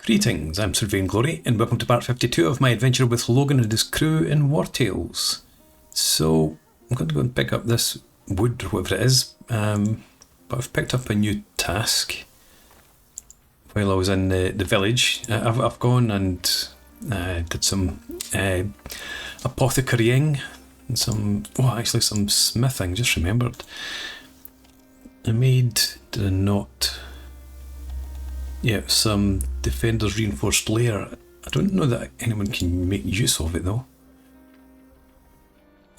Greetings, I'm Sir Vainglory, and welcome to part 52 of my adventure with Logen and his crew in Wartales. So, I'm going to go and pick up this wood, or whatever it is, but I've picked up a new task while I was in the village. I've gone and did some apothecarying, and some smithing, just remembered. I made, did I not? Yeah, some Defender's Reinforced Layer. I don't know that anyone can make use of it though.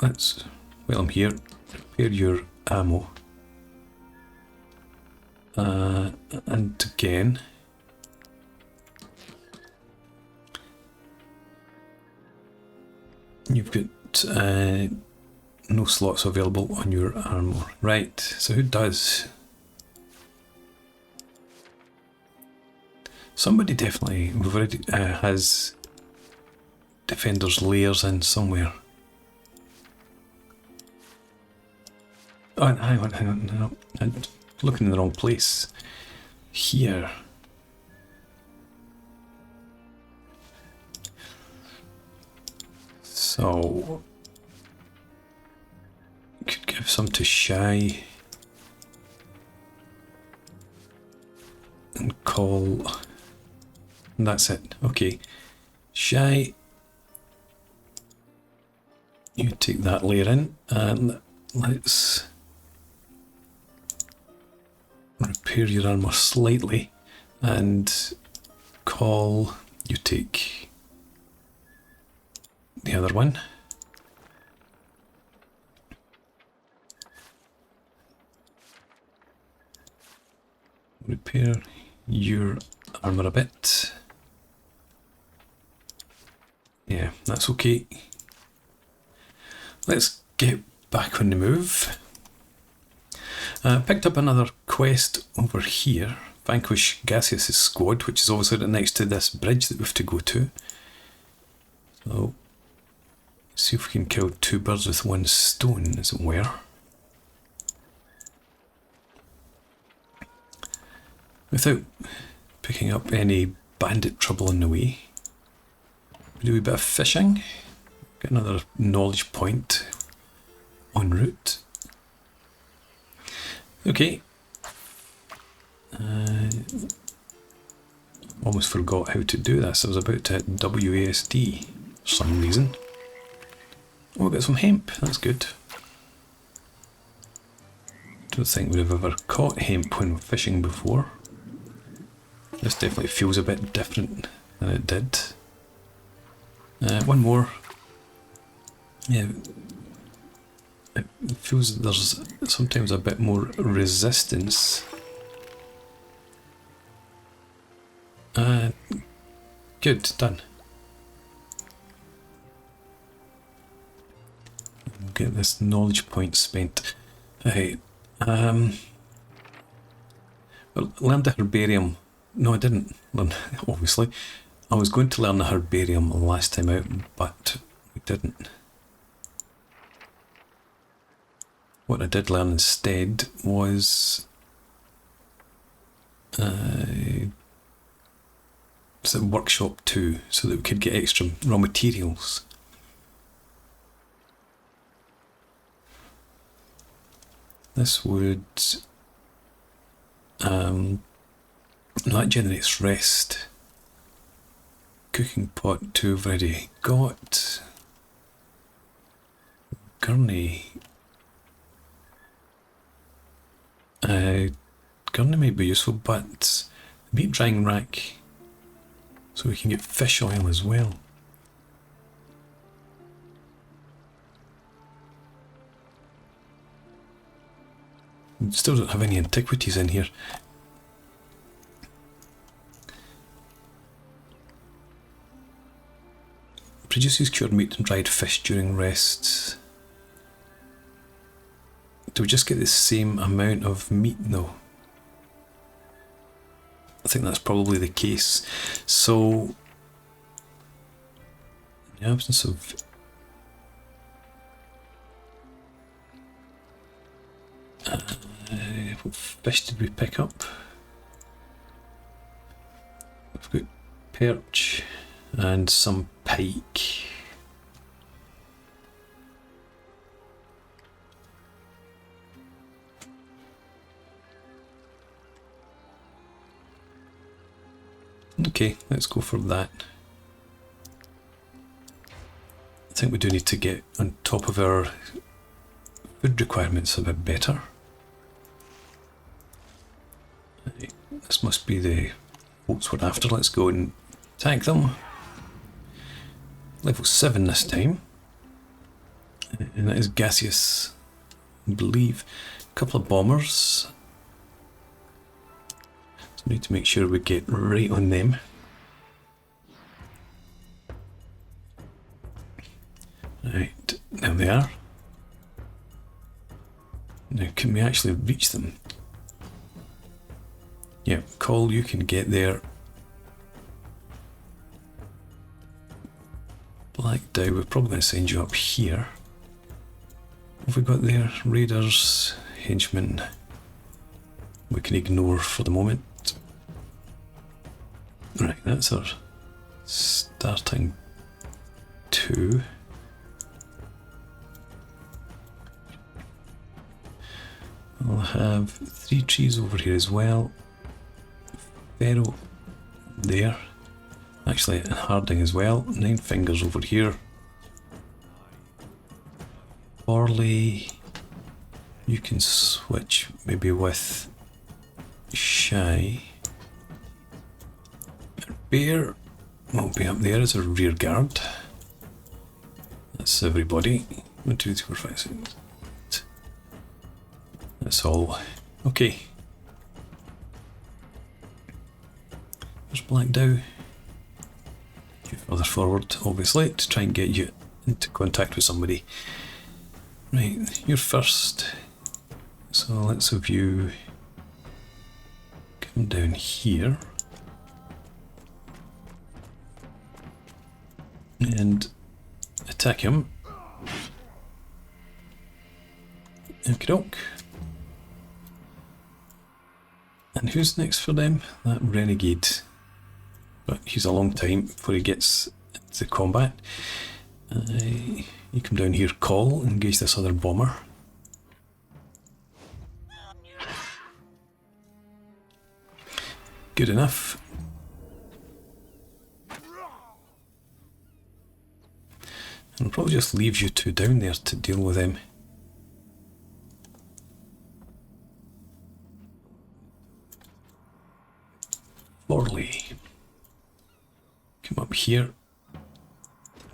Let's, while I'm here, prepare your ammo. And again, you've got no slots available on your armor. Right, so who does? Somebody definitely already has Defender's Layers in somewhere. Oh, hang on, no, I'm looking in the wrong place. Here. So, you could give some to Shy and call. And that's it. Okay. Shy, you take that layer in, and let's repair your armor slightly, and call, you take the other one. Repair your armor a bit. Yeah, that's okay. Let's get back on the move. Picked up another quest over here. Vanquish Gacius' squad, which is obviously right next to this bridge that we have to go to. So, see if we can kill two birds with one stone, as it were. Without picking up any bandit trouble on the way. We do a bit of fishing. Get another knowledge point en route. Okay. Almost forgot how to do this. I was about to hit WASD for some reason. Oh, got some hemp. That's good. Don't think we've ever caught hemp when fishing before. This definitely feels a bit different than it did. One more. Yeah, it feels there's sometimes a bit more resistance. Good, done. Get this knowledge point spent. Okay, well, learned the herbarium. No, I didn't learn, obviously. I was going to learn the herbarium last time out, but we didn't. What I did learn instead was workshop 2, so that we could get extra raw materials. This would that generates rest. Cooking pot 2 I've already got. Gurney. Gurney may be useful, but meat drying rack, so we can get fish oil as well. Still don't have any antiquities in here. Produces cured meat and dried fish during rests. Do we just get the same amount of meat though? I think that's probably the case. So, in the absence of what fish did we pick up? We've got perch and some pike. Okay, let's go for that. I think we do need to get on top of our food requirements a bit better. This must be the boats we're after. Let's go and attack them. Level 7 this time. And that is Gacius, I believe. A couple of bombers. So we need to make sure we get right on them. Right, there they are. Now, can we actually reach them? Yeah, Call, you can get there. Black Dow, we're probably going to send you up here. What have we got there? Raiders, henchmen. We can ignore for the moment. Right, that's our starting 2. I'll have 3 trees over here as well. Pharaoh there. Actually, and Harding as well. 9 fingers over here. Orley, you can switch maybe with Shy. Bear will be up there as a rear guard. That's everybody. 1, 2, 3, 4, 5, 6. That's all. Okay. There's Black Dow. You further forward, obviously, to try and get you into contact with somebody. Right, you're first. So let's have you come down here. And attack him. Okie doke. And who's next for them? That renegade. But he's a long time before he gets into combat. You come down here, Call, and engage this other bomber. Good enough. And I'll probably just leave you two down there to deal with them. Morley. Come up here.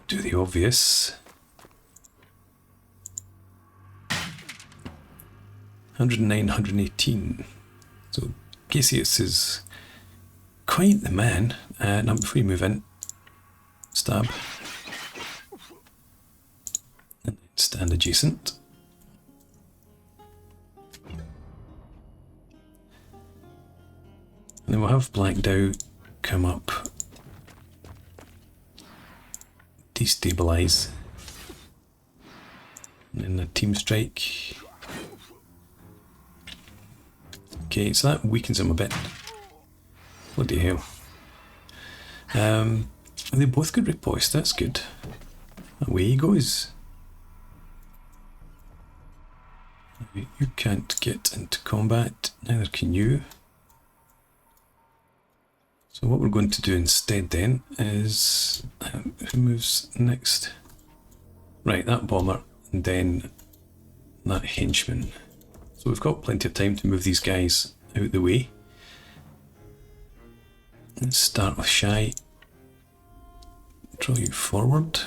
Do the obvious. 109, 118. So Gacius is quite the man. Now before you move in, stab. And stand adjacent. And then we'll have Black Dow come up, destabilize, and then a team strike. Okay, so that weakens him a bit. Bloody hell. They both got riposte, that's good. Away he goes. You can't get into combat, neither can you. So what we're going to do instead then is, who moves next? Right, that bomber, and then that henchman. So we've got plenty of time to move these guys out the way. Let's start with Shy. Draw you forward.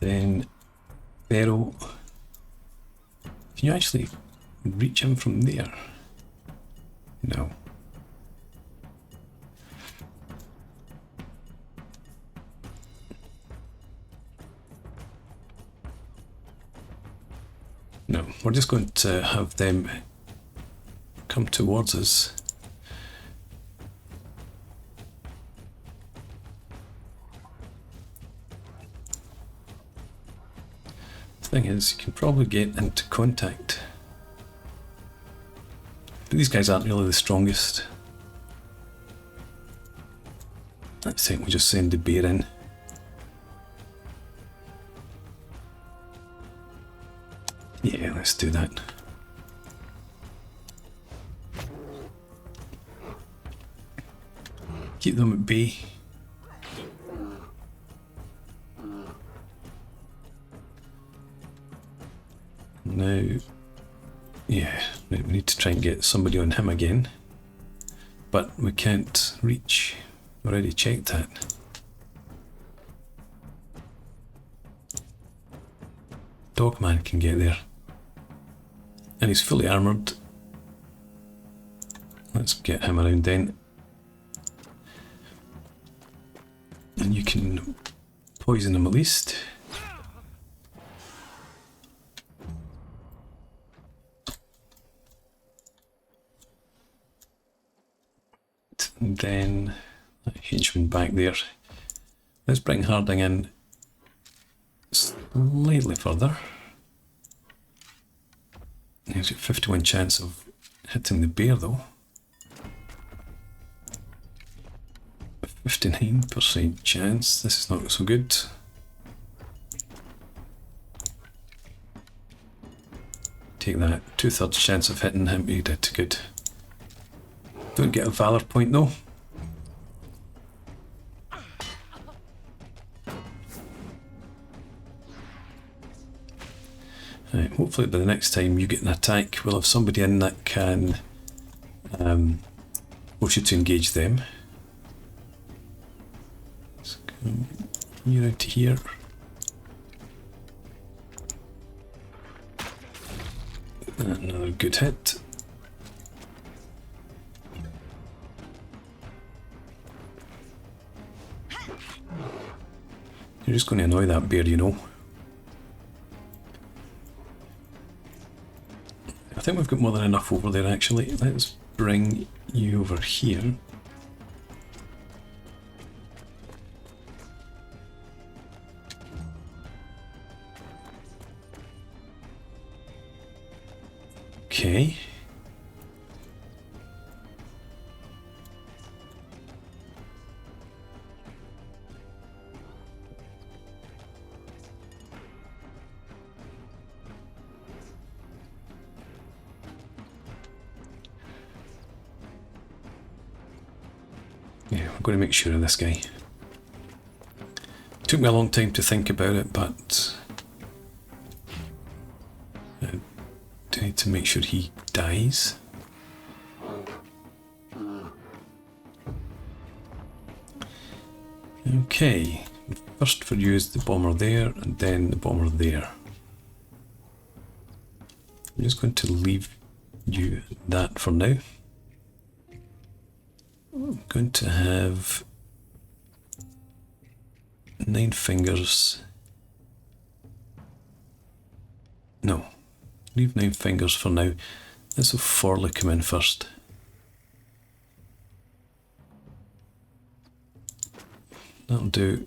Then Pharaoh. Can you actually reach him from there? No. No, we're just going to have them come towards us. Thing is, you can probably get into contact. But these guys aren't really the strongest. I think we'll just send the bear in. Yeah, let's do that. Keep them at bay. Now, yeah, we need to try and get somebody on him again. But we can't reach. Already checked that. Dogman can get there. And he's fully armoured. Let's get him around then. And you can poison him at least. And then that henchman back there. Let's bring Harding in slightly further. He's got 51 chance of hitting the bear though. 59% chance. This is not so good. Take that. 2/3 chance of hitting him. You did good. Don't get a valor point though. Right, hopefully by the next time you get an attack, we'll have somebody in that can force you to engage them. Let's go here out to here. Another good hit. You're just going to annoy that bear, you know. I think we've got more than enough over there actually. Let's bring you over here. Okay. Yeah, we're going to make sure of this guy. Took me a long time to think about it, but I do need to make sure he dies. Okay, first for you is the bomber there, and then the bomber there. I'm just going to leave you that for now. I'm going to have 9 fingers. No, leave 9 fingers for now. Let's have Forley come in first. That'll do.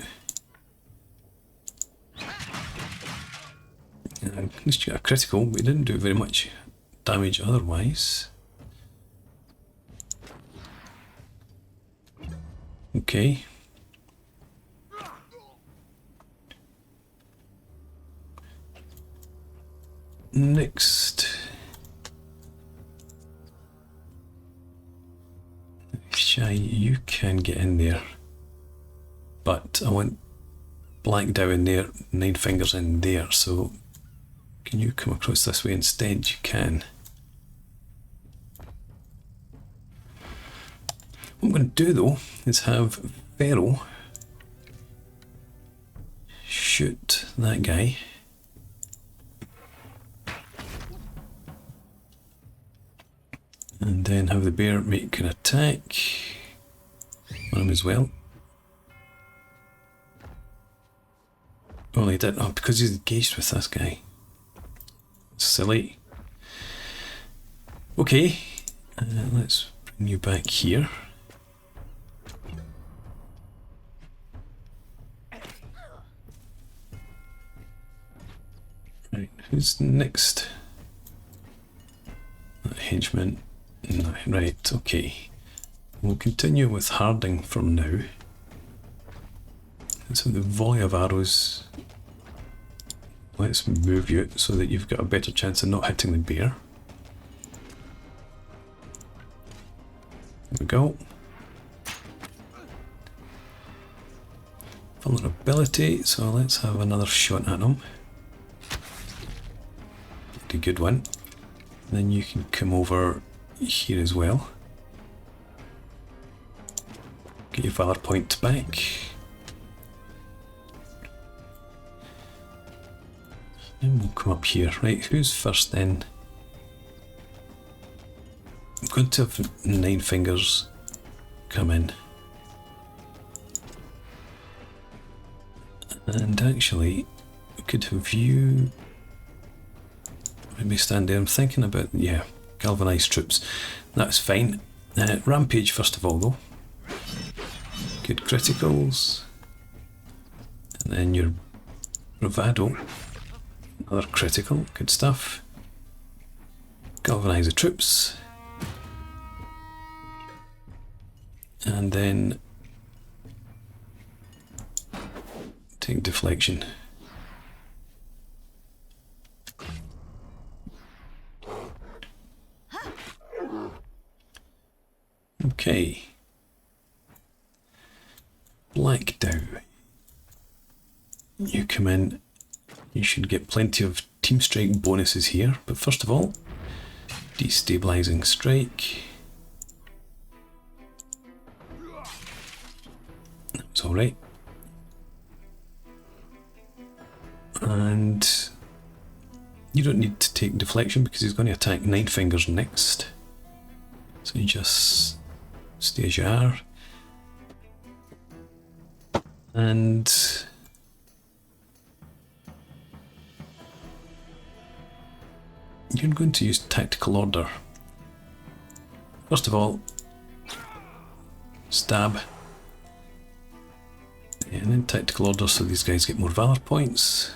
At least you got a critical, but it didn't do very much damage otherwise. Okay. Next. Shy, you can get in there. But I want black down there, 9 fingers in there, so can you come across this way instead? You can. What I'm going to do though is have Pharaoh shoot that guy. And then have the bear make an attack on him as well. Oh, he did. Oh, because he's engaged with this guy. Silly. Okay, let's bring you back here. Right, who's next? That henchman. No, right, okay. We'll continue with Harding from now. So the volley of arrows. Let's move you so that you've got a better chance of not hitting the bear. There we go. Vulnerability, so let's have another shot at him. A good one. Then you can come over here as well. Get your valor point back. And we'll come up here. Right, who's first then? I'm going to have 9 fingers come in. And actually, we could have you maybe stand there. I'm thinking about, yeah, galvanized troops. That's fine. Rampage first of all though. Good criticals. And then your bravado. Another critical. Good stuff. Galvanize the troops. And then take deflection. Okay. Black Dow. You come in. You should get plenty of team strike bonuses here, but first of all, destabilizing strike. That's alright. And you don't need to take deflection because he's going to attack 9 fingers next. So you just stay as you are. And you're going to use tactical order. First of all, stab. And then tactical order so these guys get more valor points.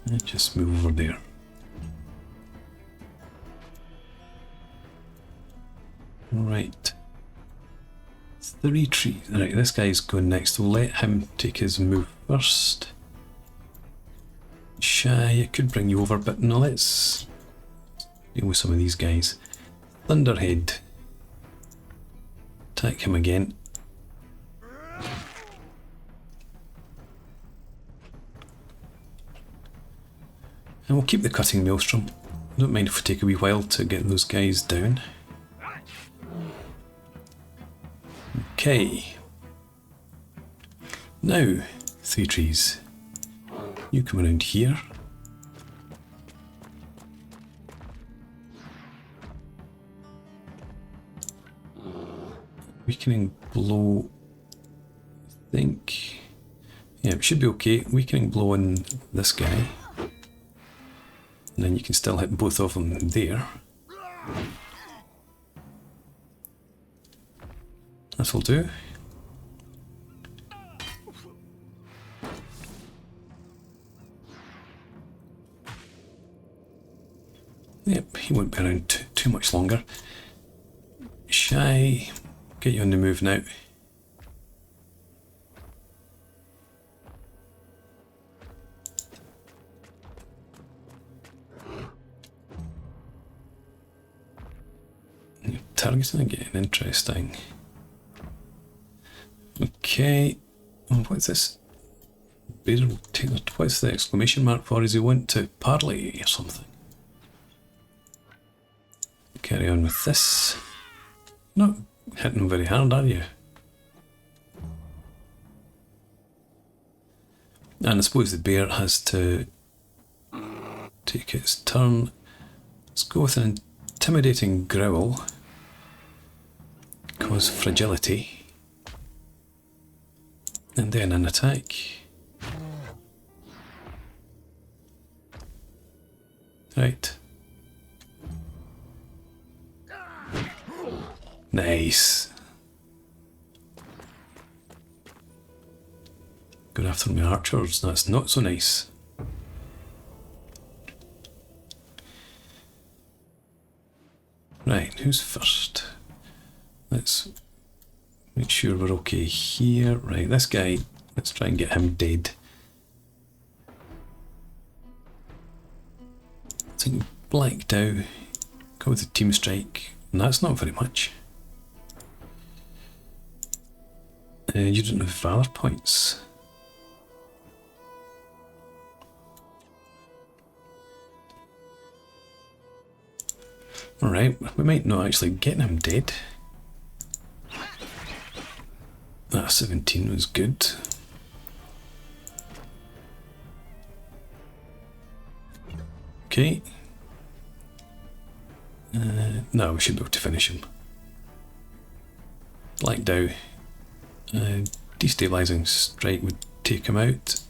And just move over there. Right. 3 trees. Right, this guy's going next. We'll let him take his move first. Shy, I could bring you over, but no, let's deal with some of these guys. Thunderhead. Attack him again. And we'll keep the cutting maelstrom. I don't mind if we take a wee while to get those guys down. Okay. Now, 3 trees. You come around here. Weakening blow, I think. Yeah, it should be okay. Weakening blow on this guy. And then you can still hit both of them there. This will do. Yep, he won't be around too much longer. Shy, get you on the move now. Targeting again, interesting. Okay, what's this? What's the exclamation mark for? Does he want to parley or something? Carry on with this. Not hitting him very hard, are you? And I suppose the bear has to take its turn. Let's go with an intimidating growl. Cause fragility. And then an attack. Right. Nice. Going after my archers, that's not so nice. Right, who's first? Let's make sure we're okay here. Right, this guy, let's try and get him dead. I think Black Dow, go with the team strike, and that's not very much. You don't have valor points. Alright, we might not actually get him dead. That 17 was good. Okay. No, we should be able to finish him. Black Dow. Destabilizing strike would take him out.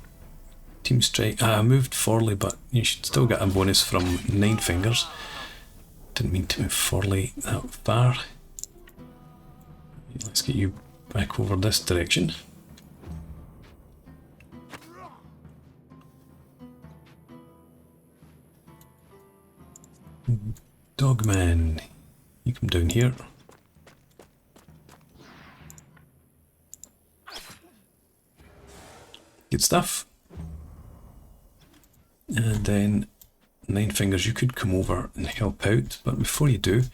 Team strike. I moved Forley, but you should still get a bonus from 9 fingers. Didn't mean to move Forley that far. Let's get you back over this direction. Dogman, you come down here. Good stuff. And then 9 fingers, you could come over and help out, but before you do,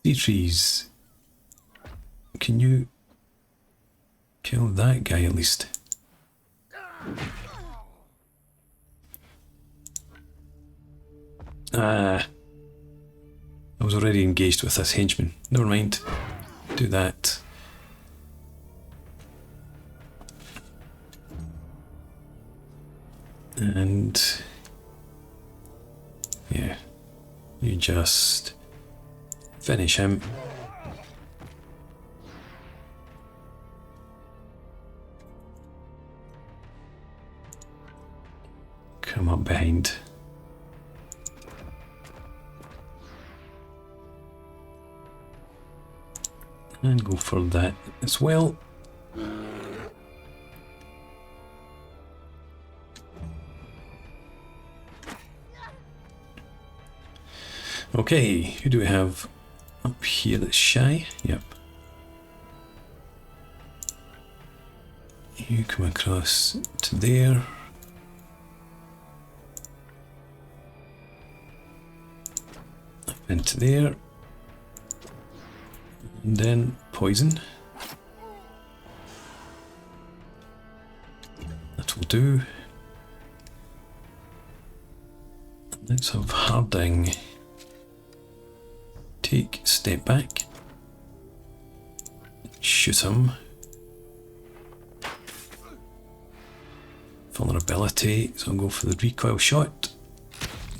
3 trees. Can you kill that guy at least? I was already engaged with this henchman. Never mind. Do that. And yeah, you just finish him. Come up behind. And go for that as well. Okay, who do we have up here that's shy? Yep. You come across to there. Up into there. And then poison. That will do. Let's have Harding. Take, step back. Shoot him. Vulnerability, so I'll go for the recoil shot.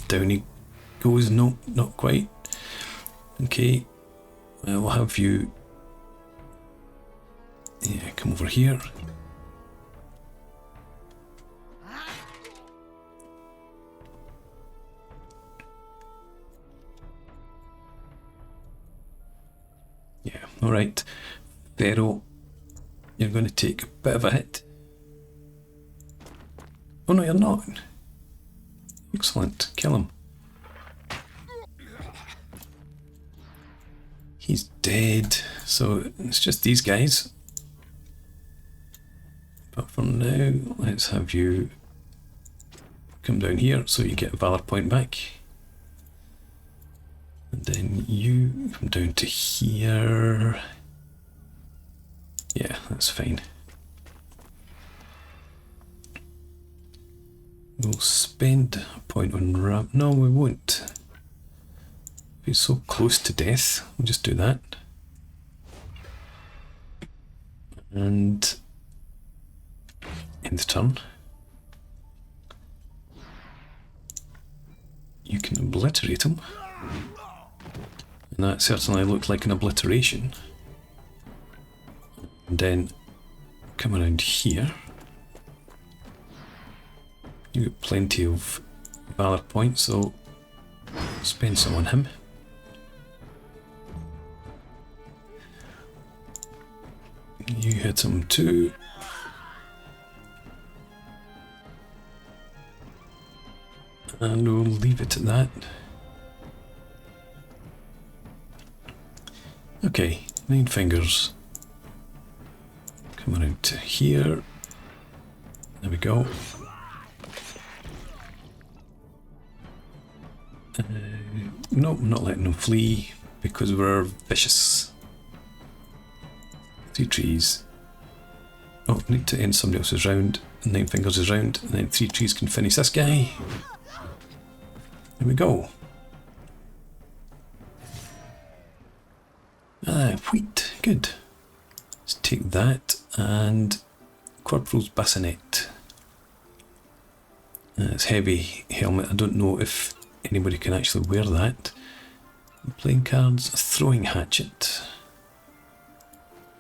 Down he goes, no, not quite. Okay. We'll have you, yeah, come over here. Yeah, alright. Pharaoh, you're going to take a bit of a hit. Oh no, you're not. Excellent, kill him. He's dead, so it's just these guys. But for now, let's have you come down here so you get a valor point back. And then you come down to here. Yeah, that's fine. We'll spend a point on ramp. No, we won't. He's so close to death, we'll just do that. And end the turn. You can obliterate him. And that certainly looked like an obliteration. And then come around here. You got plenty of valor points, so spend some on him. You hit him too. And we'll leave it at that. Okay, 9 fingers. Come around to here. There we go. Nope, not letting them flee because we're vicious. 3 trees. Oh, need to end somebody else's round. 9 fingers is round, and then 3 trees can finish this guy. There we go. Ah, wheat. Good. Let's take that and Corporal's bassinet. It's heavy helmet. I don't know if anybody can actually wear that. Playing cards, a throwing hatchet.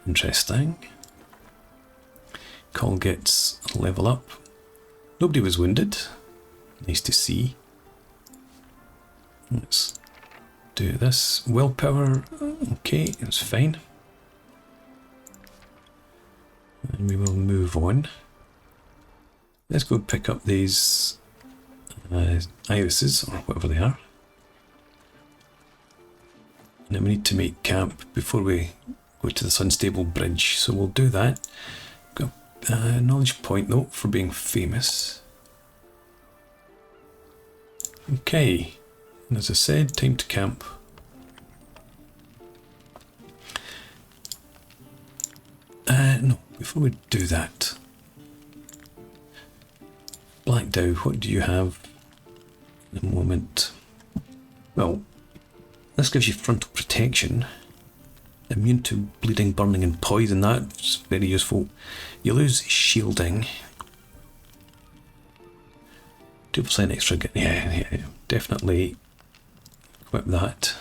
Interesting. Call gets a level up. Nobody was wounded. Nice to see. Let's do this. Willpower. Okay, it's fine. And we will move on. Let's go pick up these irises, or whatever they are. And then we need to make camp before we go to this unstable bridge, so we'll do that. Got a knowledge point though for being famous. Okay, and as I said, time to camp. No, before we do that, Black Dow, what do you have at the moment? Well, this gives you frontal protection, immune to bleeding, burning and poison. That's very useful. You lose shielding. 2% extra, yeah, definitely equip that.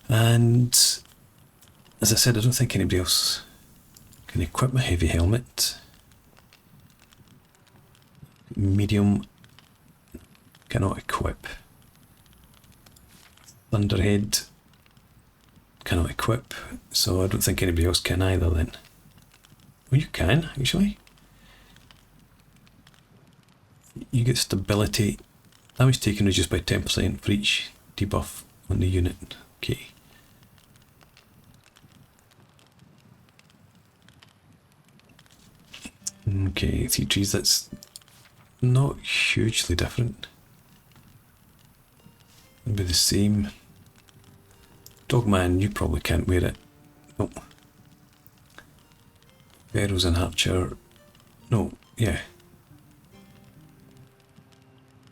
And as I said, I don't think anybody else can equip my heavy helmet. Medium cannot equip. Thunderhead cannot equip, so I don't think anybody else can either then. Well, you can actually. You get stability. Damage taken reduced by 10% for each debuff on the unit. Okay. Okay, 3 trees, that's not hugely different. It'll be the same. Dogman, you probably can't wear it. No. Arrows and Archer. No, yeah.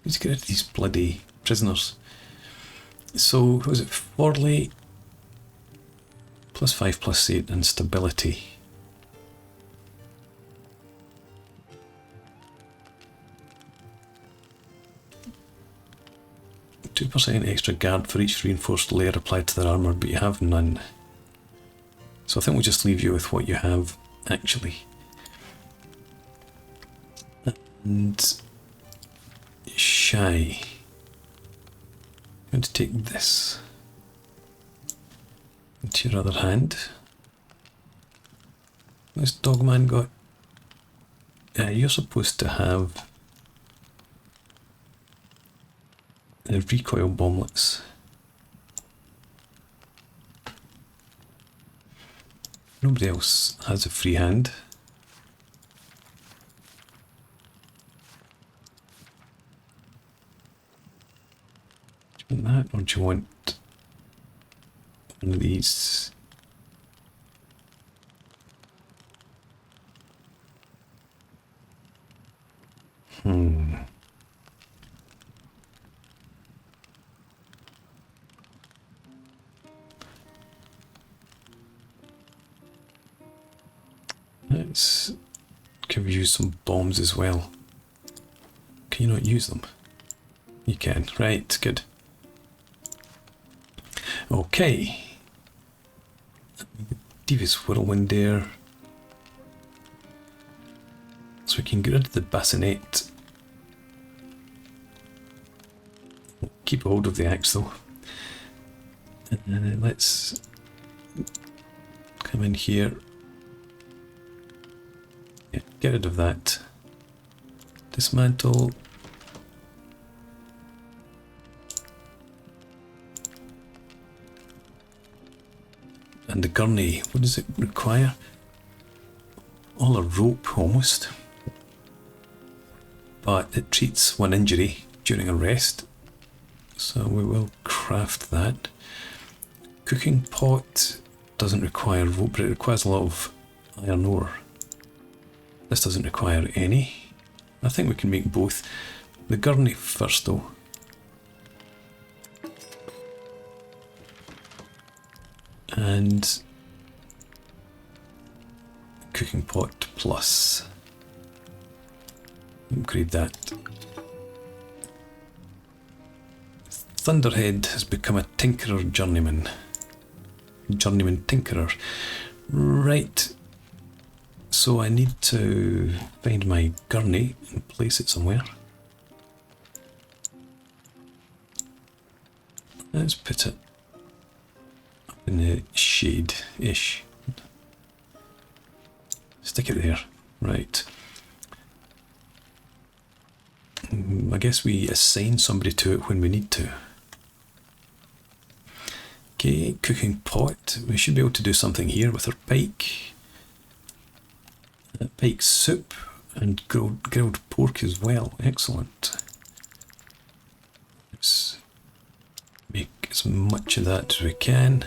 Let's get rid of these bloody prisoners. So, what was it? Forley +5 +8 and stability. %2 extra guard for each reinforced layer applied to their armour, but you have none. So I think we'll just leave you with what you have, actually. And Shy. I'm going to take this into your other hand. This Dogman got... you're supposed to have the recoil bomblets. Nobody else has a free hand. Do you want that, or do you want one of these? Let's give you some bombs as well. Can you not use them? You can, right, good. Okay. Devious Whirlwind there. So we can get rid of the bassinet. Keep a hold of the axe though. And let's come in here. Yeah, get rid of that. Dismantle. And the gurney, what does it require? All a rope almost. But it treats one injury during a rest. So we will craft that. Cooking pot doesn't require rope, but it requires a lot of iron ore. This doesn't require any. I think we can make both. The gurney first though. And cooking pot plus. Upgrade that. Thunderhead has become a tinkerer journeyman. Journeyman tinkerer. Right. So I need to find my gurney and place it somewhere. Let's put it up in the shade-ish. Stick it there. Right. I guess we assign somebody to it when we need to. Okay, cooking pot. We should be able to do something here with our pike. Pike soup and grilled pork as well. Excellent. Let's make as much of that as we can.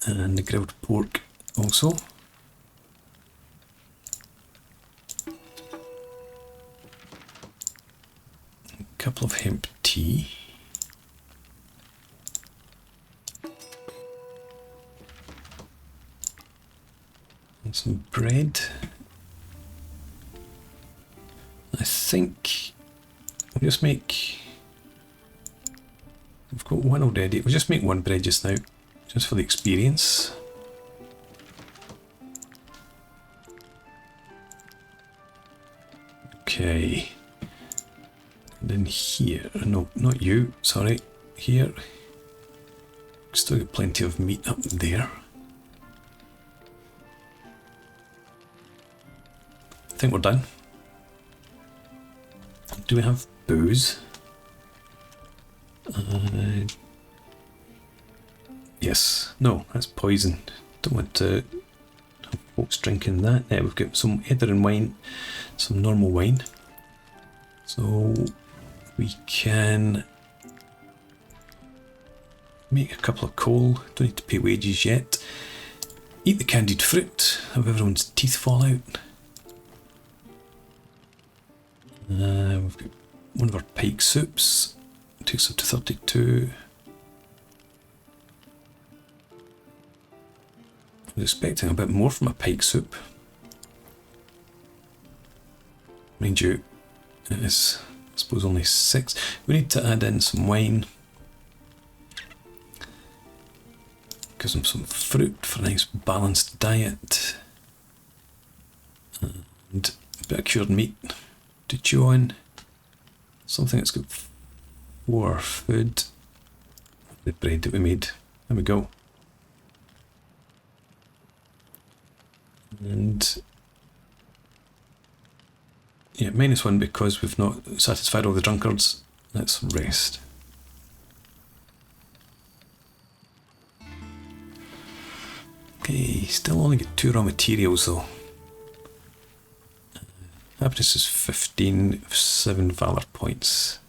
And the grilled pork also. A couple of hemp tea. And some bread. I think we'll just make... We've got one already. We'll just make one bread just now, just for the experience. Okay. And then here, no, not you, sorry, here. Still got plenty of meat up there. I think we're done. Do we have booze? Yes. No, that's poison. Don't want to have folks drinking that. Yeah, we've got some Edinburgh wine, some normal wine. So we can make a couple of coal. Don't need to pay wages yet. Eat the candied fruit. Have everyone's teeth fall out. We've got one of our pike soups. Takes up to 32. I was expecting a bit more from a pike soup. Mind you, it is, I suppose, only 6. We need to add in some wine. Give them some fruit for a nice balanced diet. And a bit of cured meat to chew on. Something that's good for food. The bread that we made. There we go. And yeah, -1 because we've not satisfied all the drunkards. Let's rest. Okay, still only get 2 raw materials though. Happiness is 15, 7 valor points.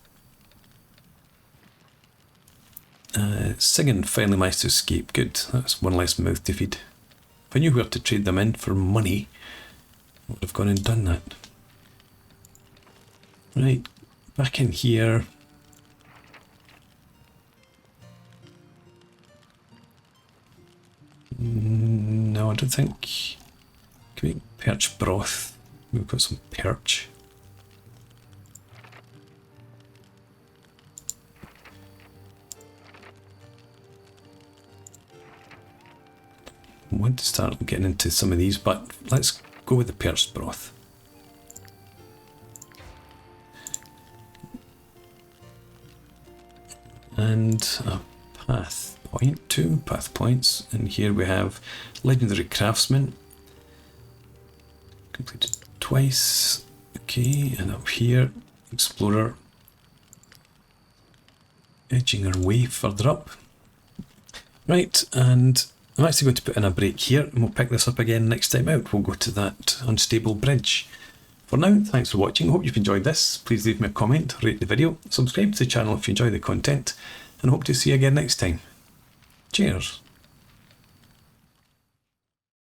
Sigan finally managed to escape. Good, that's one less mouth to feed. If I knew where to trade them in for money, I would have gone and done that. Right, back in here. No, I don't think. Can we make perch broth? We've got some perch. I want to start getting into some of these, but let's go with the perch broth. And a path point, 2 path points, and here we have Legendary Craftsman. Completed twice. Okay, and up here, Explorer. Edging our way further up. Right, and I'm actually going to put in a break here, and we'll pick this up again next time out. We'll go to that unstable bridge. For now, thanks for watching. I hope you've enjoyed this. Please leave me a comment, rate the video, subscribe to the channel if you enjoy the content, and hope to see you again next time. Cheers.